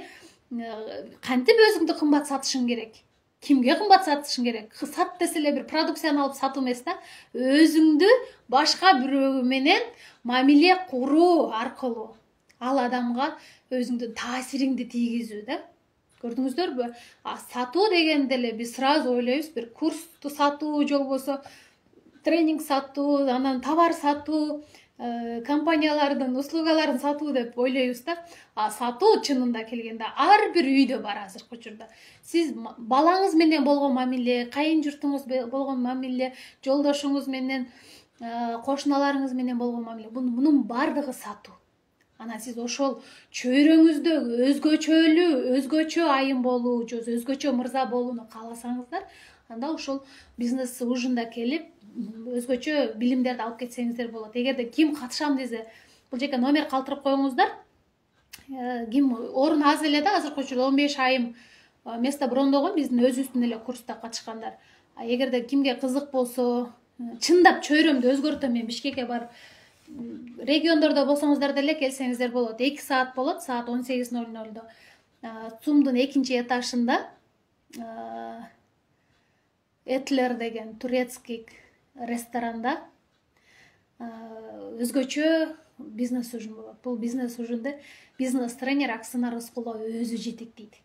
кантип өзүңдү кымбат сатышың керек? Кимге кымбат сатышың керек? Сат десе эле бир продукцияны алып сатуу эмес да. Өзүңдү башка бирөө менен мамиле куруу аркылуу ал адамга өзүңдүн таасириңди тийгизүү да. Көрдүңүздөрбү? Сатуу дегенде эле биз сразу ойлойбуз бир курсту сатуу же болбосо тренинг сатуу, анан товар сатуу, компаниялардын услугаларын сатуу деп ойлойбуз да. Сатуу чынында келгенде ар бир үйдө бар азыркы учурда. Сиз балаңыз менен болгон мамиле, кайын журтуңуз болгон мамиле, жолдошуңуз менен, кошуналарыңыз менен болгон мамиле, мунун бардыгы сатуу. Анан сиз ошол чөйрөңүздө өзгөчө айым болуу, же өзгөчө мырза болууну кааласаңыздар, анда ошол бизнес ужинда келип өзгөчө билимдерди алып кетсеңиздер болот. Эгерде ким катышам десе, бул жерге номер калтырып коюңуздар. Ким орун аз эле да, азыркы учурда 15 айым место брондогон, биздин өзүбүздүн эле курста катышкандар. Эгерде кимге кызык болсо, чындап чөйрөмдү өзгөртөм, мен Бишкекке барып региондордо болсоңуздар деле келсеңиздер болот. 2 саат болот, саат 18:00. ЦУМдун 2-нчи этажында Этлер деген турецкий ресторанда өзгөчө бизнес ужин болот. Бул бизнес ужинди бизнес тренер Аксына Рыскулова өзү жетектейт.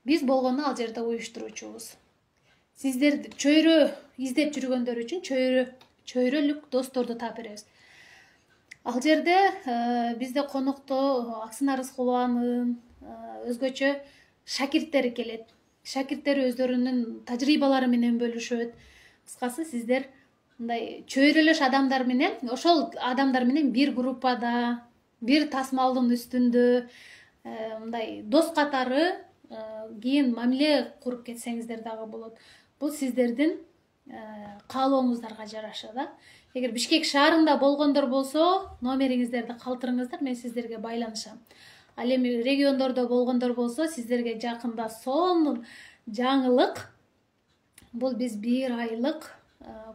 Биз болгону ал жерде уюштуруучубуз. Сиздер чөйрө издеп жүргөндөр үчүн чөйрөлүк досторду таап беребиз. Ал жерде бизде конокто Аксына Рыскулованын өзгөчө шакирттери келет. Шакирттери өздөрүнүн тажрыйбалары менен бөлүшөт. Кыскасы сиздер мындай чөйрөлөш адамдар менен, ошол адамдар менен бир группада, бир тасмалдын үстүндө мындай дос катары кийин мамиле куруп кетсеңиздер дагы болот. Бул сиздердин каалооңуздарга жараша да. Эгер Бишкек шаарында болгондор болсо, номериңиздерди калтырыңыздар, мен сиздерге байланышам. Ал эми региондордо болгондор болсо, сиздерге жакында сонун жаңылык. Бул биз 1 айлык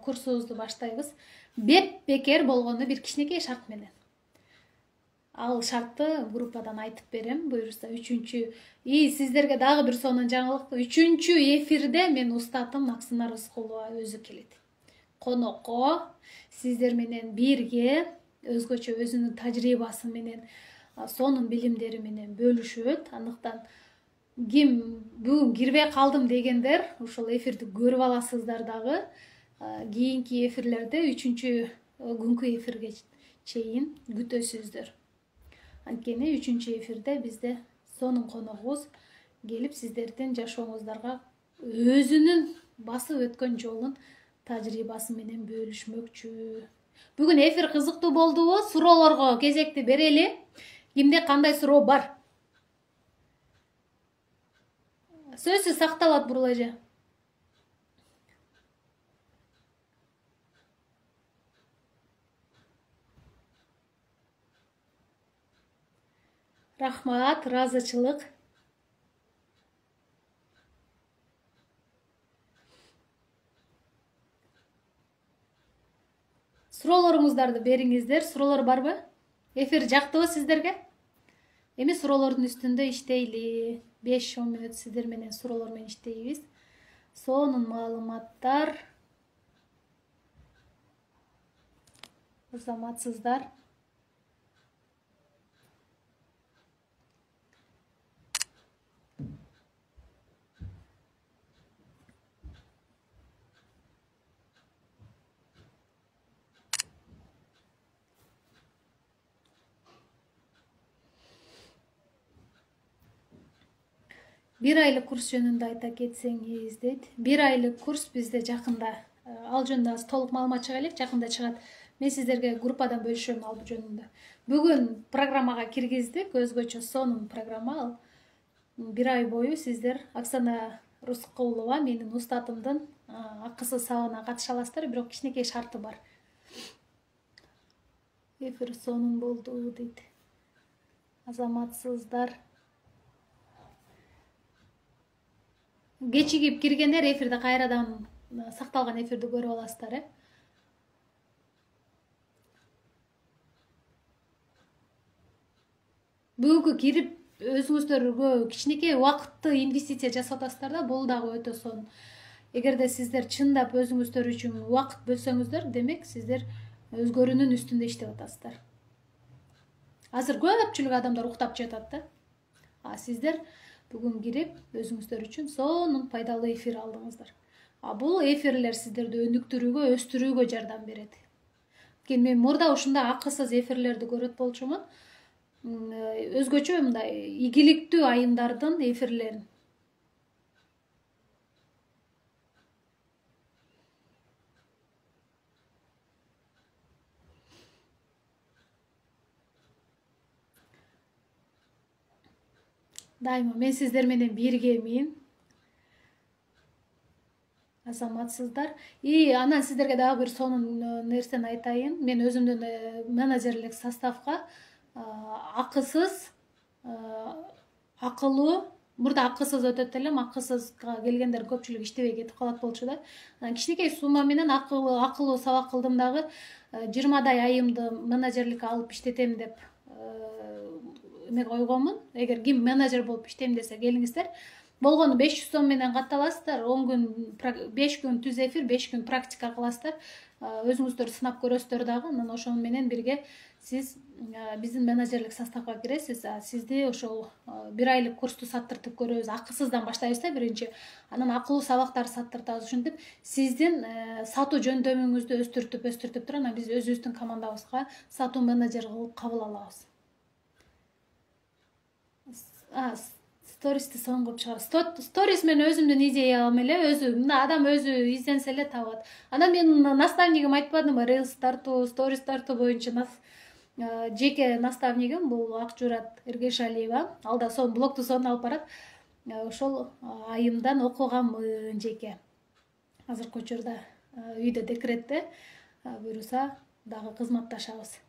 курсубузду баштайбыз. Беп-бекер болгону бир кичинекей шарт менен. Ал шартты группадан айтып берем, буюрса 3-чү. Сиздерге дагы бир сонун жаңылык. 3-чү эфирде мен устатым Аксына Рыскулова өзү келет. Конокко сиздер менен бирге өзгөчө өзүнүн тажрыйбасы менен, сонун билимдери менен бөлүшөт. Андыктан ким бүгүн кирбей калдым дегендер ушул эфирди көрүп аласыздар дагы. Кийинки эфирлерде 3-чү күнкү эфирге чейин күтөсүздөр. Анткени 3-чү эфирде бизде сонун коногубуз келип сиздердин жашооңуздарга өзүнүн басып өткөн жолун тажрыйбасы менен бөлүшмөкчү. Бүгүн эфир кызыктуу болдубу? Суроолорго кезекти берели. Кимде кандай суроо бар? Сөзсүз сакталат Бурул эже. Рахмат, ыраазычылык. Суроолоруңуздарды бериңиздер. Суроолор барбы? Эфир жактыбы сиздерге? Эми суроолордун үстүндө иштейли. 5-10 мүнөт сиздер менен суроолор менен иштейбиз. Сонун маалыматтар. Азаматсыздар. Bir айлык курс жөнүндө айта кетсеңиз дейт. Bir айлык курс бизде жакында. Ал жөнүндө аз толук маалымат чыга элек, жакында чыгат. Мен сиздерге группадан бөлүшөм ал жөнүндө. Бүгүн программага киргиздик, өзгөчө сонун программа ал. Bir ай бою сиздер Оксана Рускулова менин устатымдын акысыз сабагына катыша аласыздар, бирок кичинекей шарты бар. Эфир сонун болду дейт. Азаматсыздар. Кечигип киргендер эфирде кайрадан сакталган эфирди көрүп аласыздар, Бүгүнкү кирип өзүңүздөргө кичинекей убакытты инвестиция жасап атасыздар да, бул дагы өтө сонун. Эгерде сиздер чындап өзүңүздөр үчүн убакыт бөлсөңүздөр, демек сиздер өзгөрүүнүн үстүндө иштеп атасыздар. Азыр көпчүлүк адамдар уктап жатат да. Сиздер бүгүн кирип өзүңүздөр үчүн сонун пайдалуу эфир алдыңыздар. Бул эфирлер сиздерди өнүктүрүүгө, өстүрүүгө жардам берет. Мен мурда ушундай акысыз эфирлерди көрөт болчумун. Өзгөчө мындай ийгиликтүү айымдардын эфирлерин. Дайыма мен сиздер менен биргемин. Азаматсыздар. Анан сиздерге дагы бир сонун нерсени айтайын. Мен өзүмдүн менеджерлик составга акысыз, акылуу, мурда акысыз өтөт элем, акысызга келгендер көпчүлүк иштебей кетип калат болчу да. Кичинекей сумма менен акылуу сабак кылдым дагы 20 айымды менеджерликке алып иштетем деп эме койгонмун. Эгер ким менеджер болуп иштейм десе келиңиздер. Болгону 500 сом менен катталасыздар. 10 күн, 5 күн түз эфир, 5 күн практика кыласыздар. Өзүңүздөр сынап көрөсүздөр дагы. Анан ошону менен бирге сиз биздин менеджерлик составга киресиз. Сизди ошол 1 айлык курсту саттыртып көрөбүз. Акысыздан баштайбыз да биринчи. Анан акылуу сабактарды саттыртабыз. Ушинтип сиздин сатуу жөндөмүңүздү өстүртүп туруп анан биз өзүбүздүн командабызга сатуу менеджер кылып кабыл алабыз. Стористи соң кылып чыгарып. Сторис мен өзүмдүн идеям эле, адам өзү изденсе эле табат. Анан мен наставнигим айтпадымбы, Reels тартуу, сторис тартуу боюнча жеке наставнигим бул Акжурат Эргешалиева. Ал да сон блогту сонун алып барат. Ошол айымдан окуганмын жеке. Азыркы учурда үйдө декретте, буюрса дагы кызматташабыз.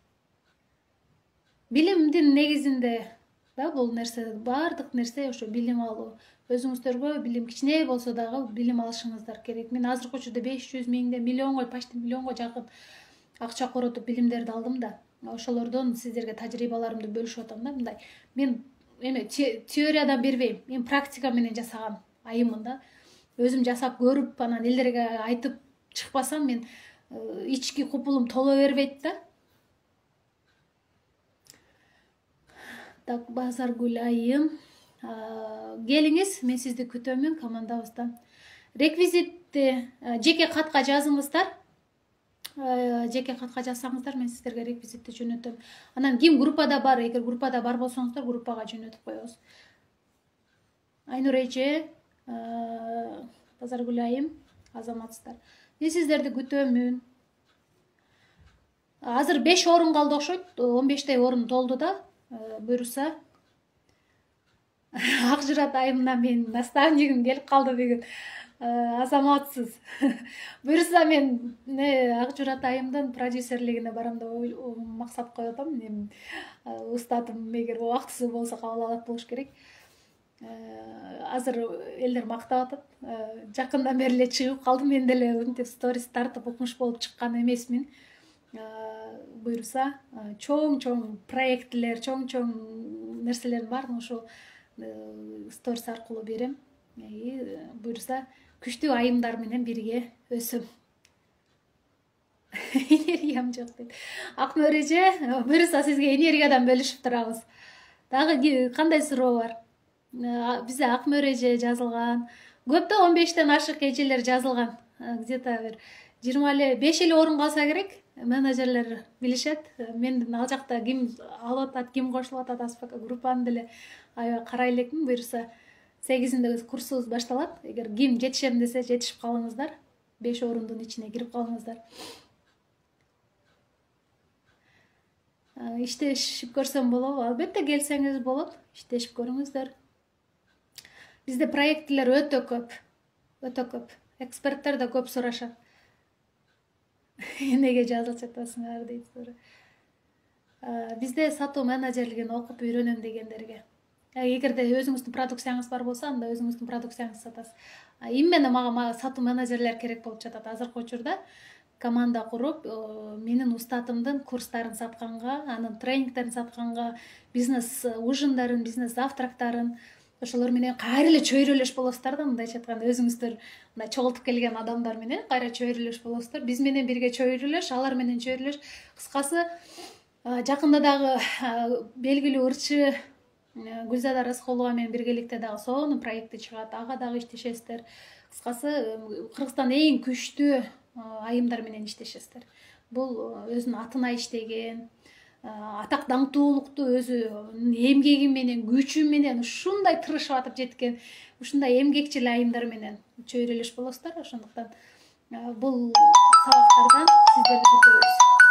Билимдин негизинде да бул нерсе, бардык нерсе ошо билим алуу. Өзүңүздөргө билим кичине болсо дагы билим алышыңыздар керек. Мен азыркы учурда 500 миңден миллионго, почти миллионго жакын акча коротуп билимдерди алдым да. Ошолордон сиздерге тажрыйбаларымды бөлүшүп атам да. Мындай мен теориядан бербейм. Мен практика менен жасаган айыммын да. Өзүм жасап көрүп, анан элдерге айтып чыкпасам, мен ички купулум толо бербейт да. Так, Базаргүл айым, келиңиз, мен сизди күтөмүн командабыздан. Реквизитти жеке катка жазыңыздар. Жеке катка жазсаңыздар, мен сиздерге реквизитти жөнөтөм. Анан ким группада бар, эгер группада бар болсоңуздар, группага жөнөтүп коебуз. Айнур эже, Базаргүл айым, азаматсыздар. Мен сиздерди күтөмүн. Азыр 5 орун калды окшойт, 15 орун толду да. Буюрса Акжурат айымына мен наставнигим келип калды бүгүн. азаматсыз. Буюрса мен Акжур атайымдын продюсерлигине барам деп максат коюп атам. Эми устатым эгер убактысы болсо кабыл алат болуш керек. Азыр элдер мактап атат. Жакындан бери эле чыгып калдым. Мен деле мынтип сторис тартып укмуш болуп чыккан эмесмин. Буюрса чоң проектлер, чоң нерселердин баарын ошо сторис аркылуу берем. Буюрса күчтүү айымдар менен бирге өсөм. Энергиям жок дейт. Акмөр эже, буюрса сизге энергиядан бөлүшүп турабыз. Дагы кандай суроо бар? Бизде Акмөр эже жазылган. Көптө 15тен ашык эжелер жазылган. Где-то бир 25 эле орун калса керек. Менеджерлер билишет. Мен ал жакта ким алып атат, ким кошулуп атат, АСПК группаны деле аябай карай элекмин. Буюрса 8-нде курсубуз башталат. Эгер ким жетишем десе, жетишип калыңыздар. 5 орундун ичине кирип калыңыздар. Иштешип көрсөм болобу? Албетте келсеңиз болот. Иштешип көрүңүздөр. Бизде проекттер өтө көп. Эксперттер да көп сурашат. Неге жазылып жатасыңар дейт. Бизде сатуу менеджерлигин окуп үйрөнөм дегендерге. Эгерде өзүңүздүн продукцияңыз бар болсо, анда өзүңүздүн продукцияңызды сатасыз. Именно мага сатуу менеджерлер керек болуп жатат. Азыркы учурда команда куруп, менин устатымдын курстарын сатканга, анын тренингтерин сатканга, бизнес ужиндарын, бизнес завтрактарын, ошолор менен кайра эле чөйрөлөш болосуздар да, мындайча айтканда өзүңүздөр мындай чогултуп келген адамдар менен кайра чөйрөлөш болосуздар. Биз менен бирге чөйрөлөш, алар менен чөйрөлөш. Кыскасы, жакында дагы белгилүү ырчы Гүлзада Расколова менен биргеликте дагы сонун проекти чыгат. Ага дагы иштешесиздер. Кыскасы, Кыргызстандын эң күчтүү айымдар менен иштешесиздер. Бул өзүнүн атына иштеген, атак даңктуулукту өзү эмгеги менен, күчү менен ушундай тырышып атып жеткен, ушундай эмгекчил айымдар менен чөйрөлөш болосуздар. Ошондуктан бул сабактардан сиздерди күтөбүз.